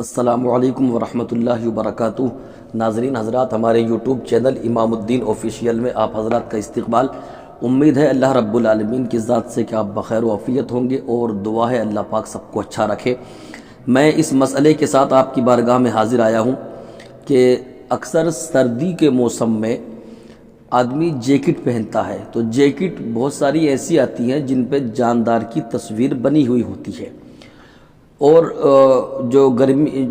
السلام علیکم ورحمۃ اللہ وبرکاتہ۔ ناظرین حضرات، ہمارے یوٹیوب چینل امام الدین آفیشیل میں آپ حضرات کا استقبال۔ امید ہے اللہ رب العالمین کی ذات سے کہ آپ بخیر و عافیت ہوں گے، اور دعا ہے اللہ پاک سب کو اچھا رکھے۔ میں اس مسئلے کے ساتھ آپ کی بارگاہ میں حاضر آیا ہوں کہ اکثر سردی کے موسم میں آدمی جیکٹ پہنتا ہے، تو جیکٹ بہت ساری ایسی آتی ہیں جن پہ جاندار کی تصویر بنی ہوئی ہوتی ہے، اور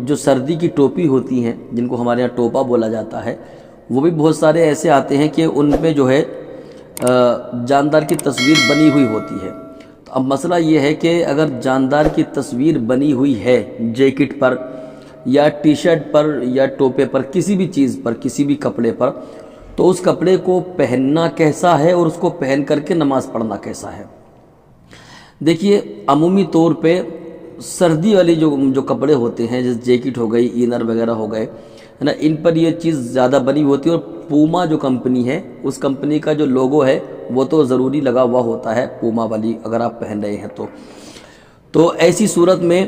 جو سردی کی ٹوپی ہوتی ہیں جن کو ہمارے یہاں ٹوپا بولا جاتا ہے، وہ بھی بہت سارے ایسے آتے ہیں کہ ان پہ جو ہے جاندار کی تصویر بنی ہوئی ہوتی ہے۔ تو اب مسئلہ یہ ہے کہ اگر جاندار کی تصویر بنی ہوئی ہے جیکٹ پر یا ٹی شرٹ پر یا ٹوپے پر، کسی بھی چیز پر، کسی بھی کپڑے پر، تو اس کپڑے کو پہننا کیسا ہے اور اس کو پہن کر کے نماز پڑھنا کیسا ہے۔ دیکھیے، عمومی طور پہ سردی والی جو کپڑے ہوتے ہیں، جیسے جیکٹ ہو گئی، اینر وغیرہ ہو گئے، ہے نا، ان پر یہ چیز زیادہ بنی ہوتی ہے، اور پوما جو کمپنی ہے، اس کمپنی کا جو لوگو ہے وہ تو ضروری لگا ہوا ہوتا ہے، پوما والی اگر آپ پہن رہے ہیں تو ایسی صورت میں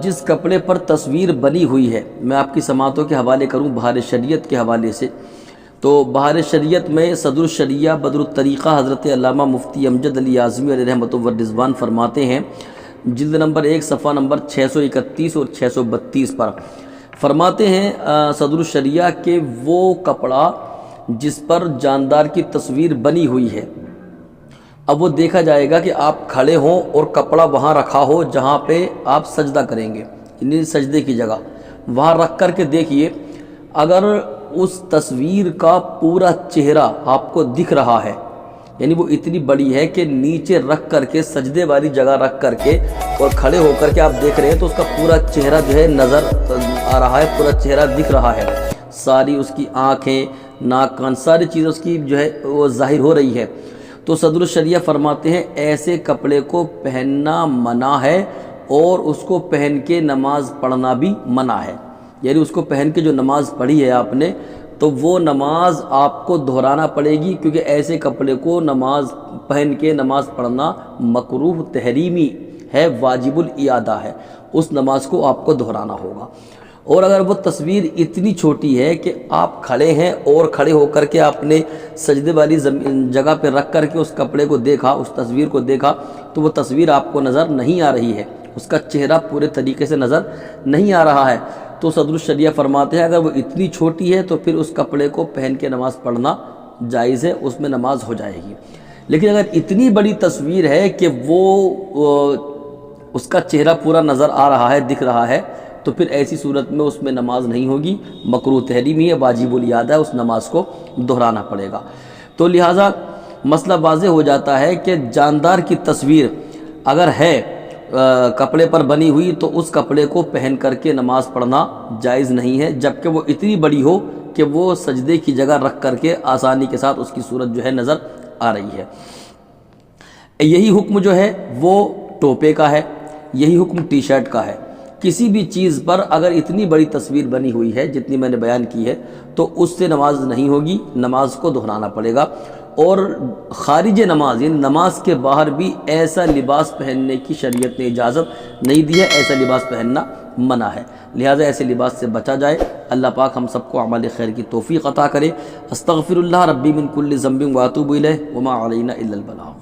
جس کپڑے پر تصویر بنی ہوئی ہے، میں آپ کی سماعتوں کے حوالے کروں بہار شریعت کے حوالے سے، تو بہار شریعت میں صدر الشریعہ بدر الطریقہ حضرت علامہ مفتی امجد علی اعظمی علیہ رحمۃ والرضوان فرماتے ہیں، جلد نمبر 1 صفحہ نمبر 631 اور 632 پر فرماتے ہیں صدر الشریعہ کہ وہ کپڑا جس پر جاندار کی تصویر بنی ہوئی ہے، اب وہ دیکھا جائے گا کہ آپ کھڑے ہوں اور کپڑا وہاں رکھا ہو جہاں پہ آپ سجدہ کریں گے، یعنی سجدے کی جگہ وہاں رکھ کر کے دیکھیے، اگر اس تصویر کا پورا چہرہ آپ کو دکھ رہا ہے، یعنی وہ اتنی بڑی ہے کہ نیچے رکھ کر کے، سجدے والی جگہ رکھ کر کے اور کھڑے ہو کر کے آپ دیکھ رہے ہیں، تو اس کا پورا چہرہ جو ہے نظر آ رہا ہے، پورا چہرہ دکھ رہا ہے، ساری اس کی آنکھیں، ناک، کان، ساری چیزیں اس کی جو ہے وہ ظاہر ہو رہی ہے، تو صدر الشریعہ فرماتے ہیں ایسے کپڑے کو پہننا منع ہے، اور اس کو پہن کے نماز پڑھنا بھی منع ہے۔ یعنی اس کو پہن کے جو نماز پڑھی ہے آپ نے، تو وہ نماز آپ کو دہرانا پڑے گی، کیونکہ ایسے کپڑے کو نماز پہن کے نماز پڑھنا مکروہ تحریمی ہے، واجب الاعادہ ہے، اس نماز کو آپ کو دہرانا ہوگا۔ اور اگر وہ تصویر اتنی چھوٹی ہے کہ آپ کھڑے ہیں اور کھڑے ہو کر کے آپ نے سجدے والی جگہ پہ رکھ کر کے اس کپڑے کو دیکھا، اس تصویر کو دیکھا، تو وہ تصویر آپ کو نظر نہیں آ رہی ہے، اس کا چہرہ پورے طریقے سے نظر نہیں آ رہا ہے، تو صدر الشریعہ فرماتے ہیں اگر وہ اتنی چھوٹی ہے تو پھر اس کپڑے کو پہن کے نماز پڑھنا جائز ہے، اس میں نماز ہو جائے گی۔ لیکن اگر اتنی بڑی تصویر ہے کہ وہ اس کا چہرہ پورا نظر آ رہا ہے، دکھ رہا ہے، تو پھر ایسی صورت میں اس میں نماز نہیں ہوگی، مکروہ تحریمی ہے، واجب الاعادہ ہے، اس نماز کو دہرانا پڑے گا۔ تو لہٰذا مسئلہ واضح ہو جاتا ہے کہ جاندار کی تصویر اگر ہے کپڑے پر بنی ہوئی، تو اس کپڑے کو پہن کر کے نماز پڑھنا جائز نہیں ہے، جبکہ وہ اتنی بڑی ہو کہ وہ سجدے کی جگہ رکھ کر کے آسانی کے ساتھ اس کی صورت جو ہے نظر آ رہی ہے۔ یہی حکم جو ہے وہ ٹوپے کا ہے، یہی حکم ٹی شرٹ کا ہے۔ کسی بھی چیز پر اگر اتنی بڑی تصویر بنی ہوئی ہے جتنی میں نے بیان کی ہے، تو اس سے نماز نہیں ہوگی، نماز کو دہرانا پڑے گا۔ اور خارج نماز، یعنی نماز کے باہر بھی ایسا لباس پہننے کی شریعت نے اجازت نہیں دی ہے، ایسا لباس پہننا منع ہے، لہٰذا ایسے لباس سے بچا جائے۔ اللہ پاک ہم سب کو اعمال خیر کی توفیق عطا کرے۔ استغفر اللہ ربی من کل ذنب واتوب الیہ وما علینا الا البلاغ۔